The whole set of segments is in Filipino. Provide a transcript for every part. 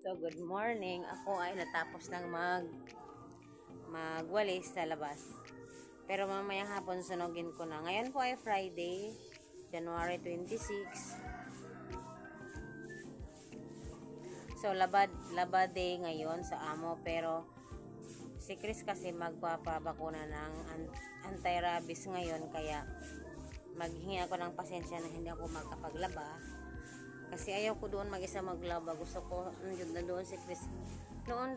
So, good morning. Ako ay natapos ng magwalis sa labas. Pero mamayang hapon sunugin ko na. Ngayon po ay Friday, January 26. So, laba day ngayon sa amo. Pero, si Chris kasi magpapabakuna ng anti-rabies ngayon. Kaya, maghingi ako ng pasensya na hindi ako magkapaglaba. Kasi ayaw ko doon mag-isa maglaba. Gusto ko na doon si Chris. Noon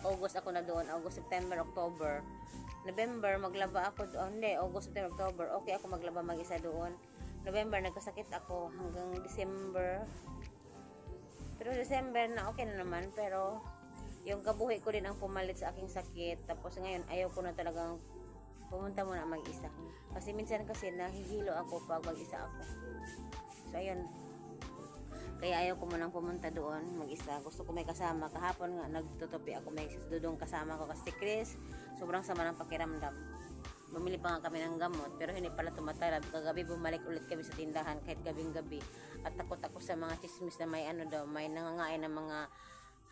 August ako na doon. August, September, October. November, maglaba ako doon. Hindi, August, September, October. Okay ako maglaba mag-isa doon. November, nagkasakit ako hanggang December. Pero December na okay na naman. Pero yung kabuhi ko din ang pumalit sa aking sakit. Tapos ngayon, ayaw ko na talagang pumunta muna mag-isa. Kasi minsan kasi nahihilo ako pag mag-isa ako. So, ayun. Kaya ayaw ko munang pumunta doon mag-isa. Gusto ko may kasama. Kahapon nga, nagtutupi ako. May dudong kasama ko. Kasi Chris, sobrang sama ng pakiramdam. Bumili pa nga kami ng gamot. Pero hindi pala tumatalab. Kagabi, bumalik ulit kami sa tindahan kahit gabing-gabi. At takot ako sa mga chismis na may may nangangain ng mga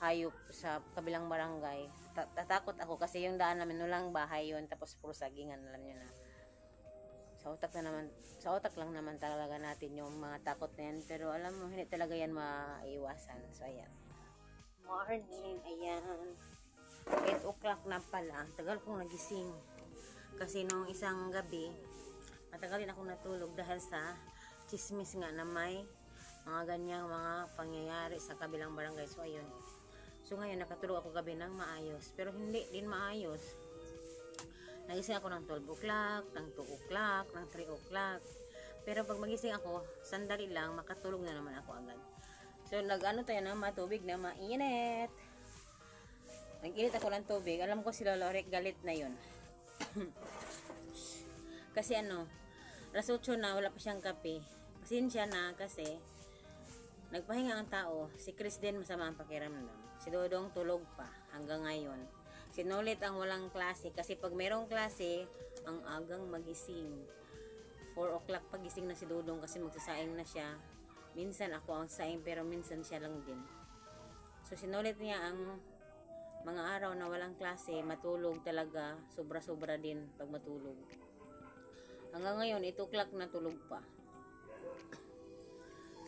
hayop sa kabilang barangay. Tatakot ako kasi yung daan namin nulang bahay yun. Tapos puro sagingan. Alam nyo na. Sa utak lang naman talaga natin yung mga takot na yan, pero alam mo hindi talaga yan maiwasan. So ayan, morning, ayan, 8 o'clock na pala. Tagal kong nagising kasi nung isang gabi matagal din akong natulog dahil sa chismis nga na may mga ganyang mga pangyayari sa kabilang barangay. So ayun, so ngayon nakatulog ako gabi ng maayos, pero hindi din maayos. Nagising ako ng 12 o'clock, ng 2 o'clock, ng 3 o'clock. Pero pag magising ako, sandali lang, makatulog na naman ako agad. So, nag-ano tayo ng matubig na mainit. Nag-init ako ng tubig. Alam ko si Lolo Rick galit na yun. Kasi alas 8 na, wala pa siyang kape. Pasensya na kasi nagpahinga ang tao. Si Chris din masama ang pakiramdam. Si Dodong tulog pa hanggang ngayon. Sinulit ang walang klase kasi pag mayroong klase, ang agang magising. 4 o'clock pagising na si Dodong kasi magsasaing na siya. Minsan ako ang saing pero minsan siya lang din. So sinulit niya ang mga araw na walang klase, matulog talaga, sobra-sobra din pag matulog. Hanggang ngayon, 8 o'clock na tulog pa.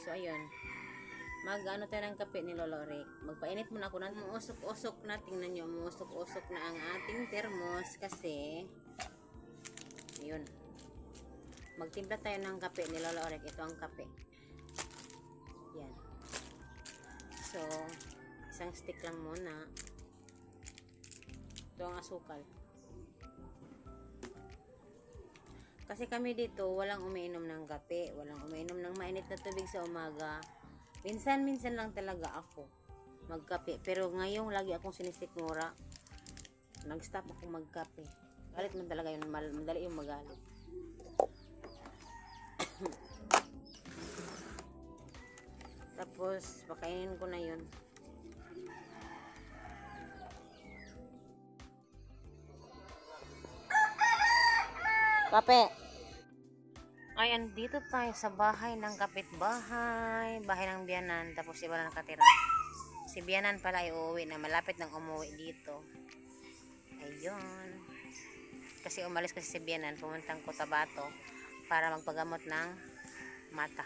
So ayun. Mag-ano tayo ng kape ni Lolo Rick. Magpainit muna ako ng muusok-usok na. Tingnan nyo, muusok-usok na ang ating thermos kasi yun. Magtimpla tayo ng kape ni Lolo Rick. Ito ang kape. Yan. So, isang stick lang muna. Ito ang asukal. Kasi kami dito, walang umiinom ng kape. Walang umiinom ng mainit na tubig sa umaga. Minsan lang talaga ako magkape. Pero ngayong lagi akong sinisikmura, nag-stop ako magkape. Galit man talaga yun. Madali yung magalit. Tapos, pakainin ko na yun. Kape! Ayan, dito tayo sa bahay ng kapitbahay, bahay ng biyanan, tapos iba na nakatira. Si biyanan pala ay uuwi na, malapit nang umuwi dito. Ayun. Kasi umalis kasi si biyanan, pumuntang Cotabato para magpagamot ng mata.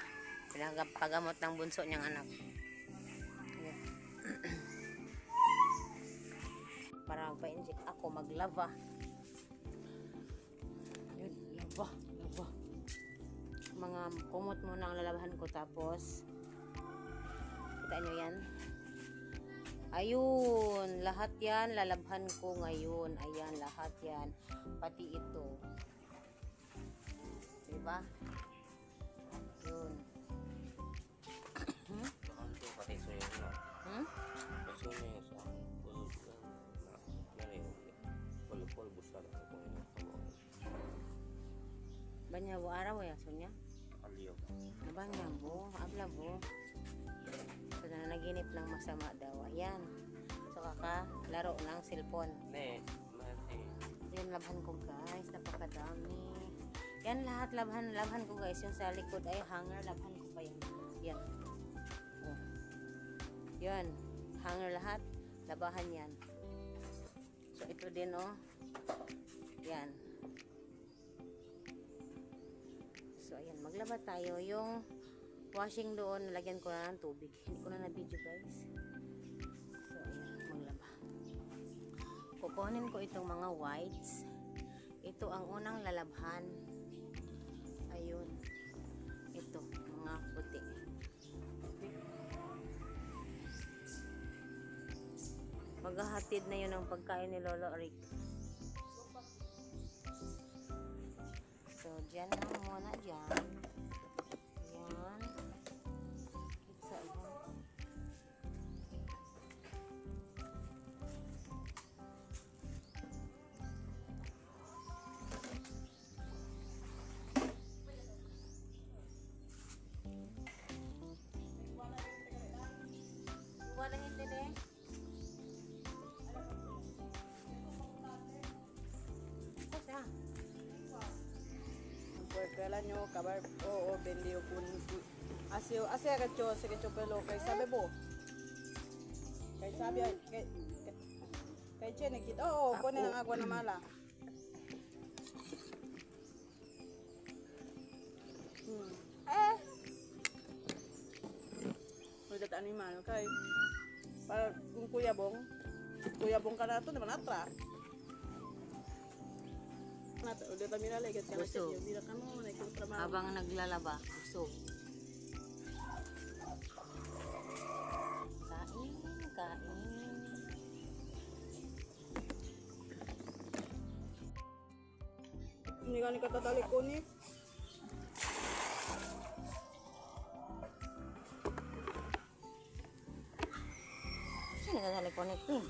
Pinagamot ng bunso niyang anak. Ayun. Para magpa-inject ako, maglaba. Ayun, laba. Mga kumot muna ang lalabahan ko, tapos kita nyo yan, ayun, lahat yan lalabhan ko ngayon. Ayan, lahat yan, pati ito, diba? Yun. Pati suyo na. Suyo na sa pol busar ako banyak araw ya sunya aliyo banyak bo abla bo. So nanaginip ng masama daw. Ayan, so kakalaro ng cellphone. Yan labhan ko guys, napakadami. Yan lahat labhan ko guys. Yung sa likod ay hanger, labhan ko pa yan. Yan. Oh. Yan. Hanger lahat. Labahan yan. So, ito din, oh. Yan. So, ayan. Maglaba tayo. Yung washing doon, nalagyan ko na ng tubig. Hindi ko na na-video, guys. So, ayan. Maglaba. Kukunin ko itong mga whites. Ito ang unang lalabhan. Ayun. Ito, mga puti. Maghahatid na yun ang pagkain ni Lolo Rick. So, dyan lang muna dyan. Yan. Isa yan. Wala hindi din. Kailan nyo kabar oo bendio kun asio kacho pelo kay sabi mo kay sabi kay chene kit oo ko na agwa na mala udah animal kay para kung kuya bong ka na to naman atra. Udah kami lagi kan Busog. bila kamu naik trabaho. Habang naglalaba, busog. Kain, kain. Ini kan katatali ko ni. Sino nagdadali connect eh?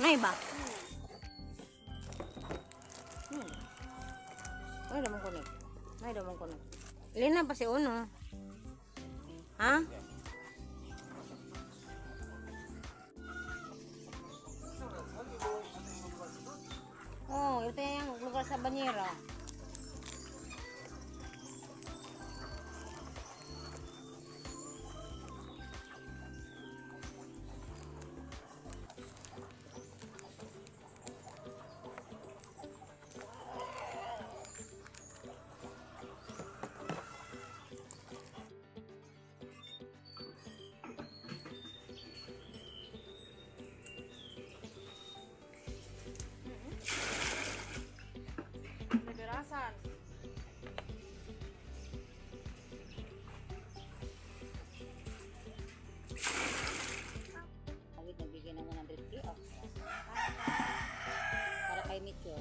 Nay ba? Ay, damang connect. Ay, damang connect. Ilin na pa si Uno. Ha? Oh, ito yung lugar sa banyera. Berasan. Awit, nagbigay ng 100k off. Para kay Mityo.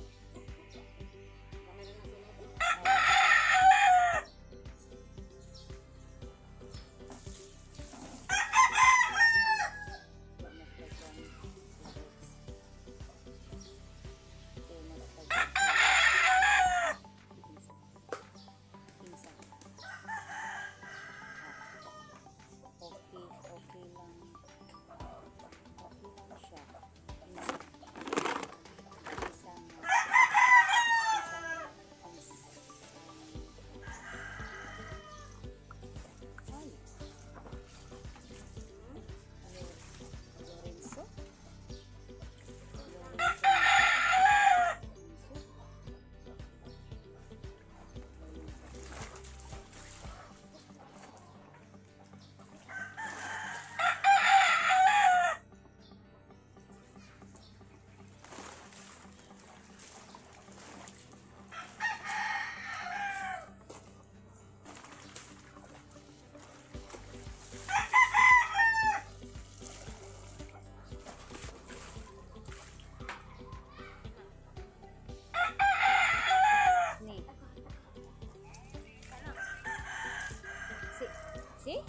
See?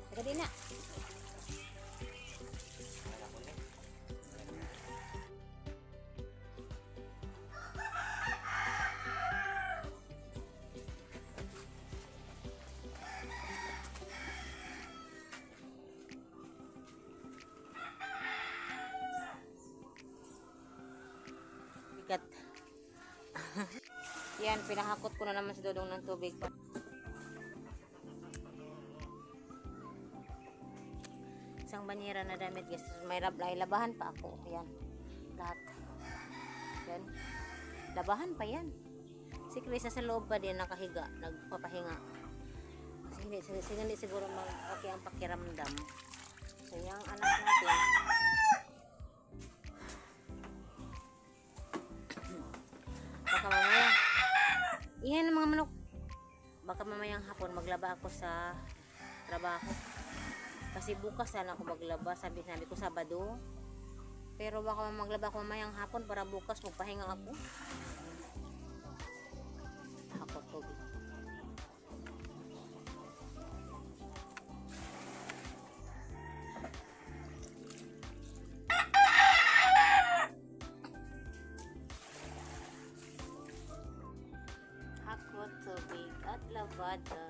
Teka din na. Bigat. Yan, pinahakot ko na naman si Dodong ng tubig. siyang banyera na damit guys. May labahan pa ako. Yan. Lahat. Yan. Labahan pa yan. Si Chris sa loob pa din nakahiga. Nagpapahinga. Kasi hindi siguro okay ang pakiramdam. So yung anak natin. Baka mamaya. Iyan ang mga manok. Baka mamayang hapon maglaba ako sa trabaho. Kasi bukas sana ako maglaba. Sabi ko Sabado. Pero baka maglaba ako mamayang hapon para bukas magpahinga ako. Ako tubig. Ako tubig at labada.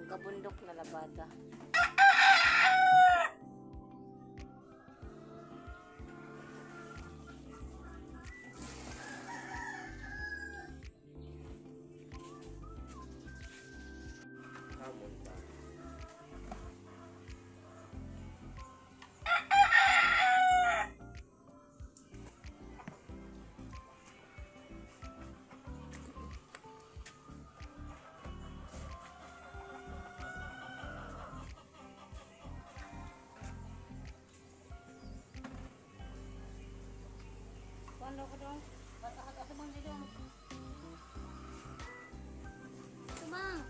Kabundok na labada. Hamon pa. Ano ko dong? Basta ka tumang dito. Tumang.